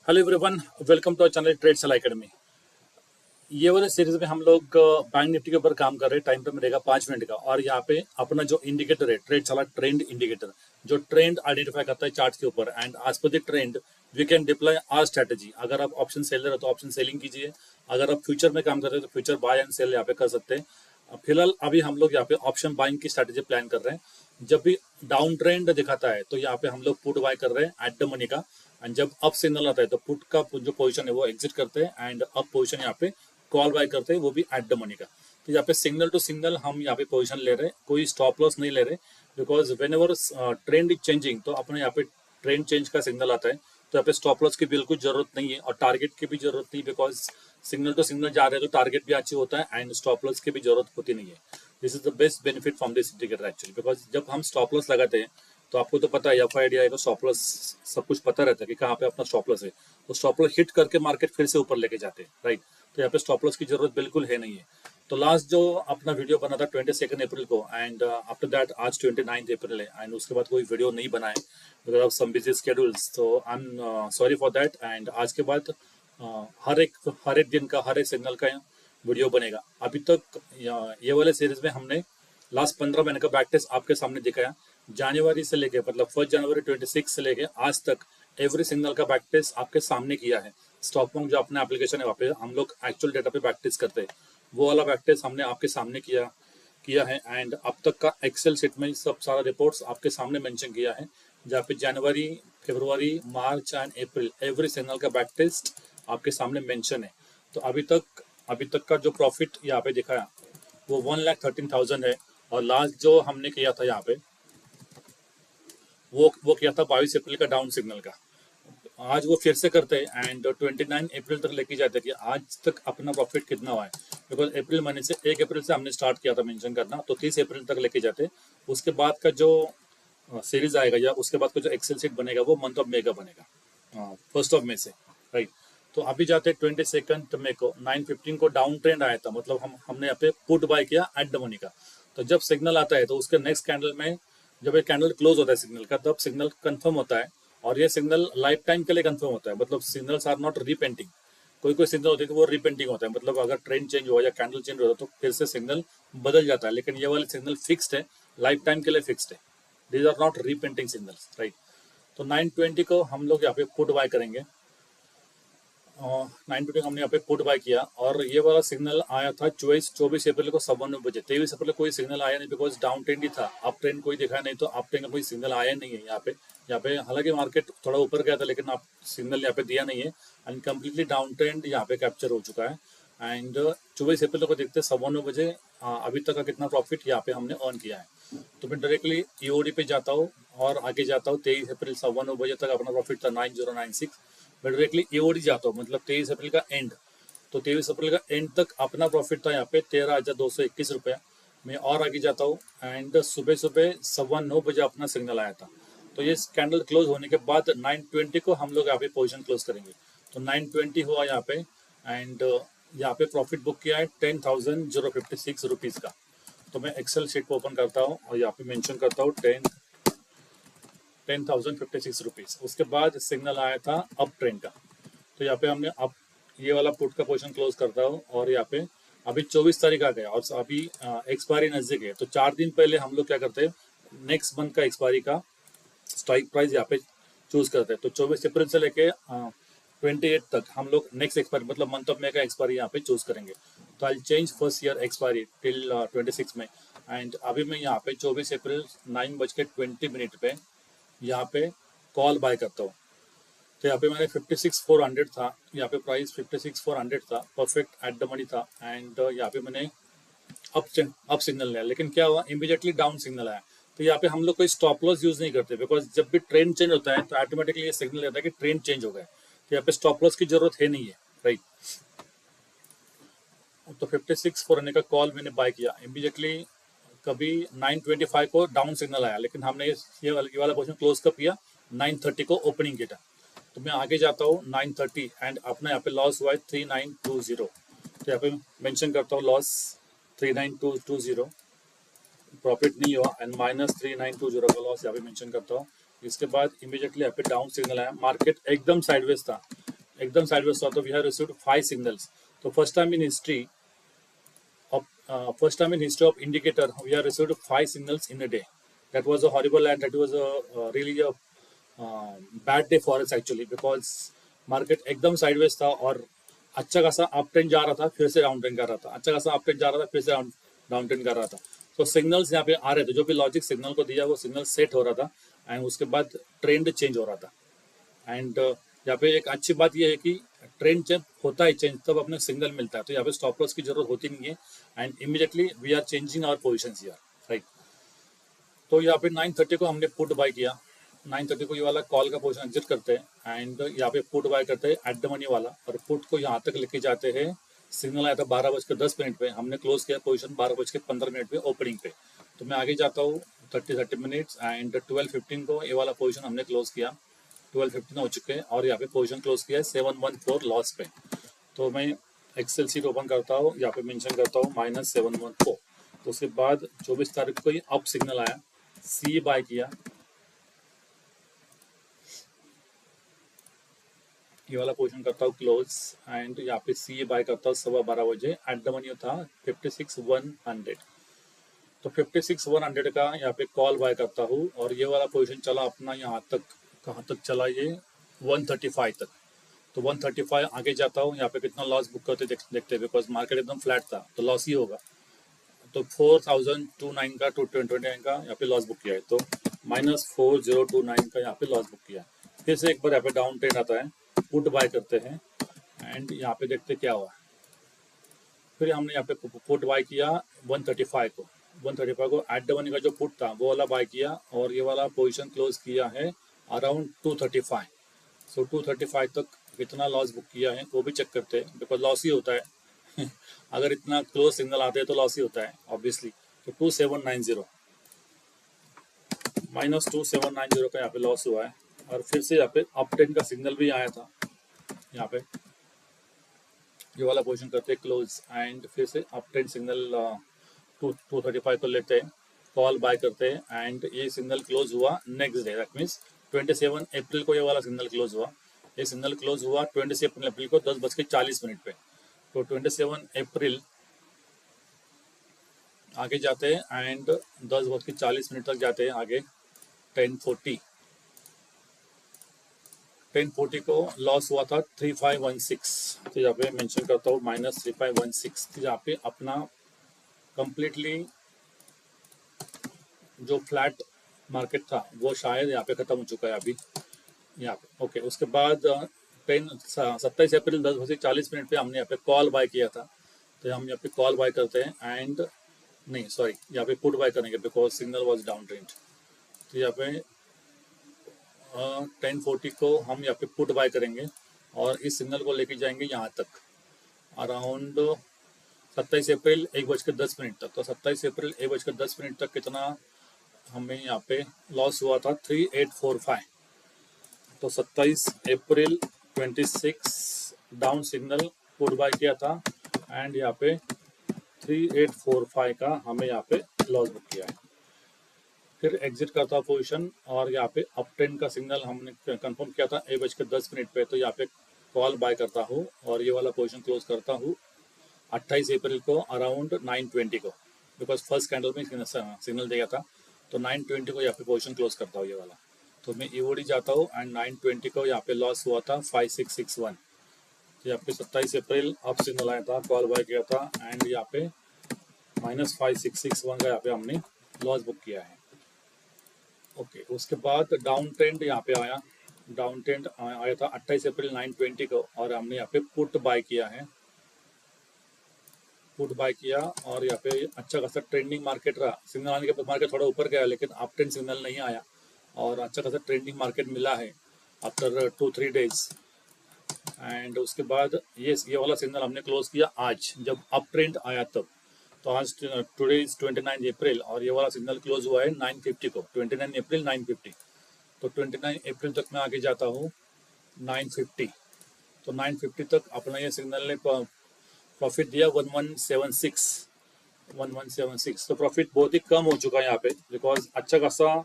Hello everyone, welcome to our channel trade sal academy. ये वाले series में हम लोग बैंक निफ्टी के ऊपर काम कर रहे हैं। टाइम फ्रेम रहेगा 5 मिनट का और यहाँ पे अपना जो इंडिकेटर है ट्रेड चला ट्रेंड इंडिकेटर, जो ट्रेंड आइडेंटिफाई करता है चार्ट के ऊपर and as per the trend we can deploy our strategy. अगर आप ऑप्शन सेलर हो तो ऑप्शन सेलिंग कीजिए, अगर आप फ्यूचर में काम कर रहे हो तो फ्यूचर बाय एंड सेल यहाँ पे कर सकते हैं। फिलहाल अभी हम लोग यहाँ पे ऑप्शन बाइंग की स्ट्रेटेजी प्लान कर रहे हैं। जब भी डाउन ट्रेंड दिखाता है तो यहाँ पे हम लोग पुट बाय कर रहे हैं एट द मनी का, एंड जब अप सिग्नल आता है तो पुट का जो पोजीशन है वो एग्जिट करते हैं एंड अप पोजीशन यहाँ पे कॉल बाय करते हैं, वो भी एट द मनी का। तो यहाँ पे सिग्नल टू सिग्नल हम यहाँ पे पोजीशन ले रहे हैं, कोई स्टॉप लॉस नहीं ले रहे, because when ever trend is changing तो अपने यहाँ पे ट्रेंड चेंज का सिग्नल आता है तो यहाँ पे स्टॉप लॉस की बिल्कुल जरूरत नहीं है और टारगेट की भी जरूरत नहीं, बिकॉज सिग्नल टू सिग्नल जा रहे हैं तो टारगेट भी अच्छी होता है एंड स्टॉप लॉस की भी जरूरत होती नहीं है। This is the best benefit from this indicator actually, because जब हम स्टॉप लॉस लगाते हैं तो आपको तो पता है एफ आइडिया है तो स्टॉप लॉस सब कुछ पता रहता है कि कहाँ पे अपना स्टॉप लॉस है, तो स्टॉप लॉस हिट करके मार्केट फिर से ऊपर लेके जाते हैं, राइट। तो यहाँ पे स्टॉप लॉस की जरूरत बिल्कुल है नहीं है। तो लास्ट जो अपना वीडियो बना था 22 अप्रैल को एंड आफ्टर दैट आज 29 अप्रैल है एंड उसके बाद कोई वीडियो नहीं बनाए because of some busy schedules, तो I am sorry for that. And आज के बाद हर एक दिन का हर एक सिग्नल का वीडियो बनेगा। अभी तक ये वाले सीरीज में हमने लास्ट 15 महीने का बैक टेस्ट आपके सामने दिखाया, जनवरी से लेके मतलब 1 जनवरी 26 से लेके आज तक एवरी सिग्नल का बैक टेस्ट आपके सामने किया है। स्टॉक पॉइंट जो अपना एप्लीकेशन है वहाँ पे हम लोग एक्चुअल डेटा पे बैक टेस्ट करते हैं, वो वाला बैक टेस्ट हमने आपके सामने किया है एंड अब तक का एक्सेल शीट में सब सारा रिपोर्ट्स आपके सामने मेंशन किया है, जहाँ पे जनवरी, फरवरी, मार्च एंड अप्रैल एवरी सिग्नल का बैक टेस्ट आपके सामने मेंशन है। तो अभी तक का जो प्रॉफिट यहाँ पे दिखाया वो 1,13,000 है और लास्ट जो हमने किया था यहाँ पे वो किया था 22 अप्रैल का डाउन सिग्नल का। आज वो फिर से करते हैं एंड 29 अप्रैल तक लेके जाते हैं कि आज तक अपना प्रॉफिट कितना हुआ है, बिकॉज अप्रैल महीने से 1 अप्रैल से हमने स्टार्ट किया था मेंशन करना, तो 30 अप्रैल तक लेके जाते। उसके बाद का जो सीरीज आएगा या उसके बाद का जो एक्सेल शीट बनेगा वो मंथ ऑफ मे का बनेगा, 1 ऑफ मे से, राइट। तो अभी जाते 22 मई को 9:15 को डाउन ट्रेंड आया था, मतलब हमने यहाँ पे पुट बाय किया एट द मनी का। तो जब सिग्नल आता है तो उसके नेक्स्ट कैंडल में जब ये कैंडल क्लोज होता है सिग्नल का तब सिग्नल कंफर्म होता है और ये सिग्नल लाइफ टाइम के लिए कंफर्म होता है, मतलब सिग्नल्स आर नॉट रीपेंटिंग। कोई सिग्नल होते हैं तो वो रीपेंटिंग होता है, मतलब अगर ट्रेंड चेंज हुआ या कैंडल चेंज होता है तो फिर से सिग्नल बदल जाता है, लेकिन ये वाले सिग्नल फिक्स्ड है, लाइफ टाइम के लिए फिक्स्ड है। These are not repainting signals, right. तो 9:20 को हम लोग यहाँ पे पुट बाय करेंगे, 9:20 हमने यहाँ पे पुट बाय किया और ये वाला सिग्नल आया था 24 अप्रैल को 9:15 बजे। 23 अप्रैल कोई सिग्नल आया नहीं बिकॉज डाउन ट्रेंड ही था, अप ट्रेंड कोई दिखा नहीं, तो अप ट्रेंड का कोई सिग्नल आया नहीं है यहाँ पे हालांकि मार्केट थोड़ा ऊपर गया था लेकिन आप सिग्नल यहाँ पे दिया नहीं है एंड कम्प्लीटली डाउन ट्रेंड यहाँ पे कैप्चर हो चुका है। एंड 24 अप्रैल को देखते 9:15 बजे अभी तक का कितना प्रॉफिट यहाँ पे हमने अर्न किया है। तो मैं डायरेक्टली ईओडी पे जाता हूँ और आगे जाता हूँ। 23 अप्रैल 9:15 बजे तक अपना प्रॉफिट था 9096। मैं डायरेक्टली ईओडी जाता हूँ, मतलब 23 अप्रैल का एंड, तो 23 अप्रैल का एंड तक अपना प्रॉफिट था यहाँ पे 13,221 रुपया। मैं और आगे जाता हूँ एंड सुबह 9:15 बजे अपना सिग्नल आया था। तो ये कैंडल क्लोज होने के बाद 9:20 को हम लोग यहाँ पे पोजीशन क्लोज करेंगे। तो 9:20 हुआ यहाँ पे एंड यहाँ पे प्रॉफिट बुक किया है 10,056 रुपीज़ का। तो मैं एक्सेल शीट को ओपन करता हूँ और यहाँ पे मेंशन करता हूँ 10,056 रुपीज़। उसके बाद सिग्नल आया था अप ट्रेंड का, तो यहाँ पे हमने अप ये वाला पुट का पोजीशन क्लोज करता हूँ और यहाँ पे अभी 24 तारीख आ गया और अभी एक्सपायरी नजदीक है, तो 4 दिन पहले हम लोग क्या करते हैं नेक्स्ट मंथ का एक्सपायरी का स्ट्राइक प्राइस यहाँ पे चूज करते हैं। तो 24 अप्रैल से लेके 28 तक हम लोग नेक्स्ट एक्सपायरी मतलब मंथ ऑफ मे का एक्सपायरी यहाँ पे चूज करेंगे। तो I change first year expiry till 26 में एंड अभी मैं यहाँ पे 24 अप्रैल 9:20 पे यहाँ पे कॉल बाय करता हूँ। तो यहाँ पे मैंने 56,400 था, यहाँ पे प्राइस 56,400 था, परफेक्ट एट द मनी था एंड यहाँ पे मैंने अप सिग्नल लिया, लेकिन क्या हुआ इमीडिएटली डाउन सिग्नल आया। तो यहाँ पे हम लोग कोई स्टॉप लॉस यूज नहीं करते बिकॉज जब भी ट्रेंड चेंज होता है तो ऑटोमेटिकली ये सिग्नल लेता है कि ट्रेंड चेंज हो गया, तो यहाँ पे स्टॉप लॉस की जरूरत है नहीं है, राइट। तो 56,400 का कॉल मैंने बाय किया इमीडिएटली, कभी 9:25 को डाउन सिग्नल आया, लेकिन हमने ये वाला पोजीशन क्लोज कब किया 9:30 को ओपनिंग किया। तो मैं आगे जाता हूँ 9:30 एंड अपना यहाँ पे लॉस हुआ है 3920। तो यहाँ पे मेंशन करता हूँ लॉस 3920, प्रॉफिट नहीं हुआ एंड -3920 का लॉस यहाँ पे मेंशन करता हूँ। इसके बाद इमीडिएटली यहाँ पे डाउन सिग्नल आया, मार्केट एकदम साइडवेज था एकदम साइडवेज था, तो वी हैव रिसीव्ड 5 सिग्नल्स. तो first time in history of indicator we have received 5 signals in a day. That was a horrible, and that was a really a bad day for us actually, because market एकदम sideways था और अच्छा खासा up trend जा रहा था, फिर से डाउन ट्रेंड कर रहा था, अच्छा खासा अप ट्रेंड जा रहा था, फिर से डाउन ट्रेंड कर रहा था. तो सिग्नल्स यहाँ पे आ रहे थे, जो भी लॉजिक सिग्नल को दिया वो सिग्नल सेट हो रहा था, एंड उसके बाद ट्रेंड चेंज हो रहा था. एंड यहाँ पे एक अच्छी बात यह है कि ट्रेंड जब होता है चेंज, तब अपने सिग्नल मिलता है, तो यहाँ पे स्टॉप लॉस की जरूरत होती नहीं है, and immediately we are changing our position here, right. तो यहाँ पे 9:30 को हमने पुट बाय किया. 9:30 को ये वाला कॉल का पोजिशन एग्जिट करते हैं, एंड यहाँ पे पुट बाय करते हैं एट द मनी वाला, और पुट को यहाँ तक लेके जाते हैं. सिग्नल आया था 12:10 पे, हमने क्लोज किया पोजिशन 12:15 पे ओपनिंग पे. तो मैं आगे जाता हूँ 30 मिनट्स, एंड 12:15 को ये वाला पोजिशन हमने क्लोज किया. 12:15 हो चुके हैं, और यहाँ पे पोजिशन क्लोज किया है 714 लॉस पे. तो मैं एक्सेल सीट ओपन करता हूँ, यहाँ पे मेंशन करता हूँ -714. तो उसके बाद 24 तारीख को ये अप सिग्नल आया, सी बाय किया, ये वाला पोजीशन करता हूँ क्लोज, एंड यहाँ पे सी बाय करता हूँ 12:15 बजे. एट द मनी था 56,100. तो 56,100 का यहाँ पे कॉल बाय करता हूँ, और ये वाला पोजीशन चला अपना यहाँ तक, कहाँ तक चला ये 135 तक. तो 135 आगे जाता हूँ, यहाँ पे कितना लॉस बुक करते देखते, बिकॉज मार्केट एकदम फ्लैट था तो लॉस ही होगा. तो 4,029 का 229 का यहाँ पे लॉस बुक किया है, तो -4029 का यहाँ पे लॉस बुक किया है. फिर से एक बार यहाँ पे डाउन ट्रेंड आता है, पुट बाय करते हैं, एंड यहाँ पे देखते क्या हुआ. फिर हमने यहाँ पे पुट बाय किया 135 को. 135 को एट द मनी का जो पुट था वो वाला बाय किया, और ये वाला पोजीशन क्लोज किया है अराउंड 235. सो 235 तक कितना लॉस बुक किया है वो भी चेक करते हैं, बिकॉज लॉस ही होता है अगर इतना क्लोज सिग्नल आते हैं तो लॉस ही होता है ऑब्वियसली. तो 2790 -2790 का यहाँ पे लॉस हुआ है. और फिर से यहाँ पे अप ट्रेंड का सिग्नल भी आया था, यहाँ पे ये वाला पोजीशन करते हैं क्लोज, एंड फिर से अप ट्रेंड सिग्नल 235 को लेते हैं, कॉल बाय करते हैं, एंड ये सिग्नल क्लोज हुआ नेक्स्ट डे. दैट मीन्स 27 अप्रैल को ये वाला सिग्नल क्लोज हुआ. ये सिग्नल क्लोज हुआ 27 अप्रैल को 10:40 पे. तो 27 अप्रैल आगे जाते हैं, एंड 10:40 तक जाते हैं आगे. 10:40 को लॉस हुआ था 3516. तो यहाँ पे मेंशन करता हूँ -3516. तो यहाँ पे अपना कंप्लीटली जो फ्लैट मार्केट था वो शायद यहाँ पे खत्म हो चुका है अभी यहाँ पे. ओके, उसके बाद 27 अप्रैल 10:40 पे हमने यहाँ पे कॉल बाय किया था. तो हम यहाँ पे कॉल बाय करते हैं, एंड नहीं सॉरी, यहाँ पे पुट बाय करेंगे because signal was down trend. तो यहाँ पे 10:40 को हम यहाँ पे पुट बाय करेंगे, और इस सिग्नल को लेके जाएंगे यहाँ तक अराउंड 27 अप्रैल 1:10 तक. तो 27 अप्रैल 1:10 तक कितना हमें यहाँ पे लॉस हुआ था 3845. तो 27 अप्रैल 26 डाउन सिग्नल पुट बाय किया था, एंड यहाँ पे 3845 का हमें यहाँ पे लॉस बुक किया है. फिर एग्जिट करता हूँ पोजीशन, और यहाँ पे अप ट्रेंड का सिग्नल हमने कंफर्म किया था 1:10 पे. तो यहाँ पे कॉल बाय करता हूँ, और ये वाला पोजीशन क्लोज करता हूँ 28 अप्रैल को अराउंड 9:20 को, बिकॉज फर्स्ट कैंडल में सिग्नल दिया था. तो 9:20 को यहाँ पे पोजीशन क्लोज करता हूँ ये वाला. तो मैं ईओडी जाता हूँ, एंड 9:20 को यहाँ पे लॉस हुआ था 5661. तो यहाँ पे 27 अप्रैल अप सिग्नल आया था, कॉल बाय किया था, एंड यहाँ पे -5661 का यहाँ पे हमने लॉस बुक किया है. ओके, उसके बाद डाउन ट्रेंड यहाँ पे आया. डाउन ट्रेंड आया था 28 अप्रैल 9:20 को, और हमने यहाँ पे पुट बाय किया है. पुट बाय किया, और यहाँ पे अच्छा खासा ट्रेंडिंग मार्केट रहा. सिग्नल आने के बाद मार्केट थोड़ा ऊपर गया, लेकिन अप ट्रेंड सिग्नल नहीं आया, और अच्छा खासा ट्रेंडिंग मार्केट मिला है आफ्टर 2-3 डेज. एंड उसके बाद ये वाला सिग्नल हमने क्लोज किया आज जब अप ट्रेंड आया तब. तो आज टुडे इज 29 अप्रैल, और ये वाला सिग्नल क्लोज हुआ है 9:50 को. 29 अप्रैल 9:50. तो 29 अप्रैल तक मैं आगे जाता हूँ 9:50. तो 9:50 तक अपना ये सिग्नल ने प्रॉफिट दिया 1176. तो प्रॉफिट बहुत ही कम हो चुका है यहाँ पे, बिकॉज अच्छा खासा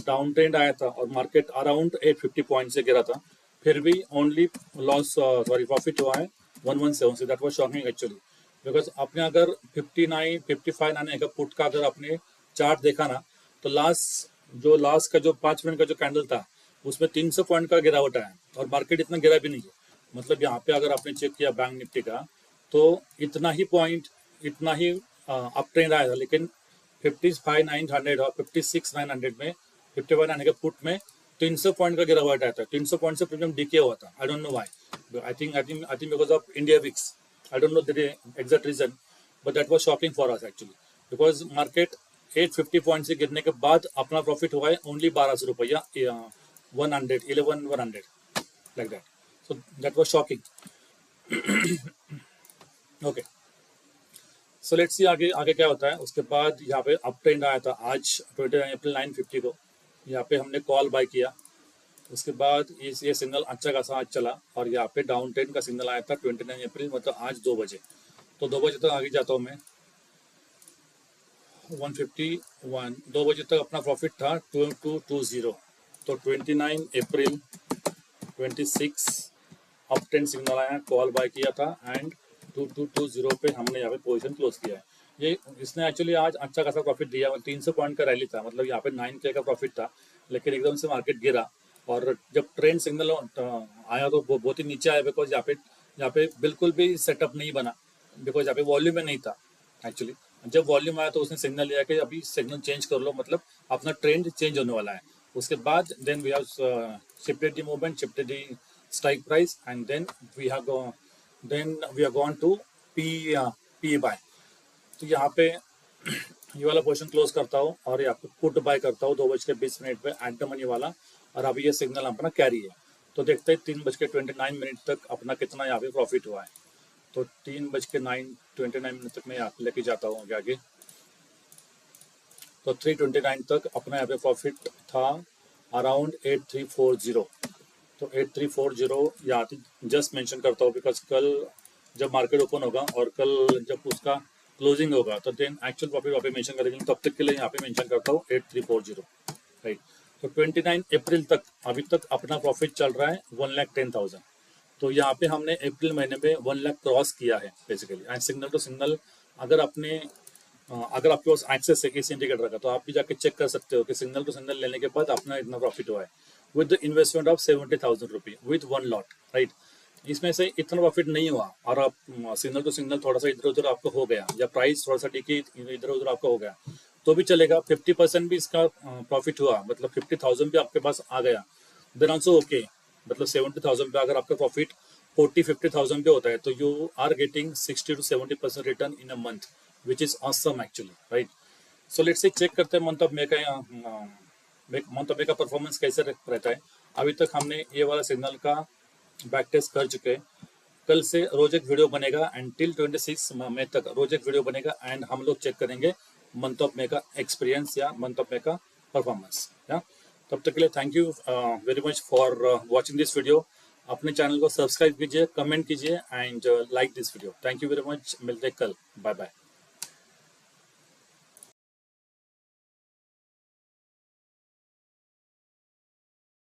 डाउन ट्रेंड आया था, और मार्केट अराउंड 850 पॉइंट से गिरा था. फिर भी ओनली लॉस सॉरी प्रॉफिट हुआ है 117 से। That was shocking actually, because आपने अगर 59 55 आने का पुट का अगर आपने चार्ट देखा ना, तो लास्ट का जो 5 मिनट का जो कैंडल था उसमें 300 पॉइंट का गिरावट आया और मार्केट इतना गिरा भी नहीं है। मतलब यहाँ पे अगर आपने चेक किया बैंक निफ्टी का, तो इतना ही पॉइंट, इतना ही अप ट्रेंड आया था, लेकिन 55,900 और 56,900 में 51 आने के पुट में 300 पॉइंट का गिरावट आया था। 300 पॉइंट से प्रीमियम डीके हुआ था। I don't know why, I think because of India VIX. I don't know the exact reason, but that was shocking for us actually, because market 850 point से गिरने के बाद अपना प्रॉफिट हुआ है ओनली 1200 रुपया, 100 like that. So that was shocking. Okay, so let's see आगे आगे क्या होता है। उसके बाद यहाँ पे अप ट्रेंड आया था आज 29 अप्रैल 9:50 को, यहाँ पे हमने कॉल बाय किया। उसके बाद ये सिग्नल अच्छा खासा आज चला और यहाँ पे डाउन ट्रेंड का सिग्नल आया था 29 अप्रैल, मतलब आज 2 बजे। तो 2 बजे तक आगे जाता हूँ मैं। 151, 2 बजे तक अपना प्रॉफिट था 2220। तो 29 अप्रैल 26 अप ट्रेंड सिग्नल आया, कॉल बाय किया था एंड 2220 पे हमने यहाँ पे पोजीशन क्लोज किया है। ये इसने एक्चुअली आज अच्छा खासा प्रॉफिट दिया। 300 पॉइंट का रैली था, मतलब यहाँ पे 9K का प्रॉफिट था, लेकिन एकदम से मार्केट गिरा और जब ट्रेंड सिग्नल आया तो वो बहुत ही नीचे आया, बिकॉज यहाँ पे बिल्कुल भी सेटअप नहीं बना, बिकॉज यहाँ पे वॉल्यूम में नहीं था एक्चुअली। जब वॉल्यूम आया तो उसने सिग्नल लिया कि अभी सिग्नल चेंज कर लो, मतलब अपना ट्रेंड चेंज होने वाला है। उसके बाद then we have shifted the movement, shifted the strike price and then we are gone to P buy. तो यहाँ पे ये वाला पोर्शन क्लोज करता हूँ और यहाँ पे पुट बाय करता हूँ 2:20 पे एट द मनी वाला, और अभी ये सिग्नल अपना कैरी है। तो देखते हैं 3:29 तक अपना कितना यहाँ पे प्रॉफिट हुआ है। तो 3:29 तक मैं यहाँ पे लेके जाता हूँ आगे। तो 3:29 तक अपना यहाँ पे प्रॉफिट था अराउंड 8340। तो 8340 यहाँ जस्ट मेंशन करता हूँ, बिकॉज कल जब मार्केट ओपन होगा और कल जब उसका क्लोजिंग होगा तो देन एक्चुअल प्रॉफिट वहाँ पे मेंशन करेंगे। तब तक के लिए यहाँ पे मेंशन करता हूँ 8340, राइट। तो 29 अप्रैल तक अभी तक अपना प्रॉफिट चल रहा है 1,10,000। तो यहाँ पे हमने अप्रैल महीने में 1 लाख क्रॉस किया है basically. And signal to signal अगर अगर आपके पास एक्सेस है किसी इंडिकेटर का, तो आप भी जाके चेक कर सकते हो कि सिग्नल टू सिग्नल लेने के बाद अपना इतना प्रॉफिट हुआ है विद द इन्वेस्टमेंट ऑफ 70,000 रुपये विद 1 लॉट, राइट। इसमें से इतना प्रॉफिट नहीं हुआ और आप सिग्नल टू सिग्नल थोड़ा सा इधर उधर आपको हो गया, या प्राइस थोड़ा सा टिकी इधर उधर आपका हो गया, तो भी चलेगा। 50% भी इसका प्रॉफिट हुआ, मतलब 50,000 भी आपके पास आ गया, देन ऑल्सो ओके। मतलब 70,000 पे अगर आपका प्रॉफिट 40-50,000 पे होता है, तो you are getting 60 to 70% return in a month, which is awesome actually, right. So let's say check करते हैं मंथ ऑफ मे का परफॉर्मेंस कैसे रहता है। अभी तक हमने ये वाला सिग्नल का बैक टेस्ट कर चुके हैं। कल से रोज एक वीडियो बनेगा एंड टिल 26 मई तक रोज एक वीडियो बनेगा एंड हम लोग चेक करेंगे मंथ ऑफ मे का एक्सपीरियंस या मंथ ऑफ मे का परफॉर्मेंस। या तब तक के लिए thank you very much for watching this video. अपने चैनल को सब्सक्राइब कीजिए, कमेंट कीजिए and like this video. Thank you very much. मिलते कल, बाय बाय।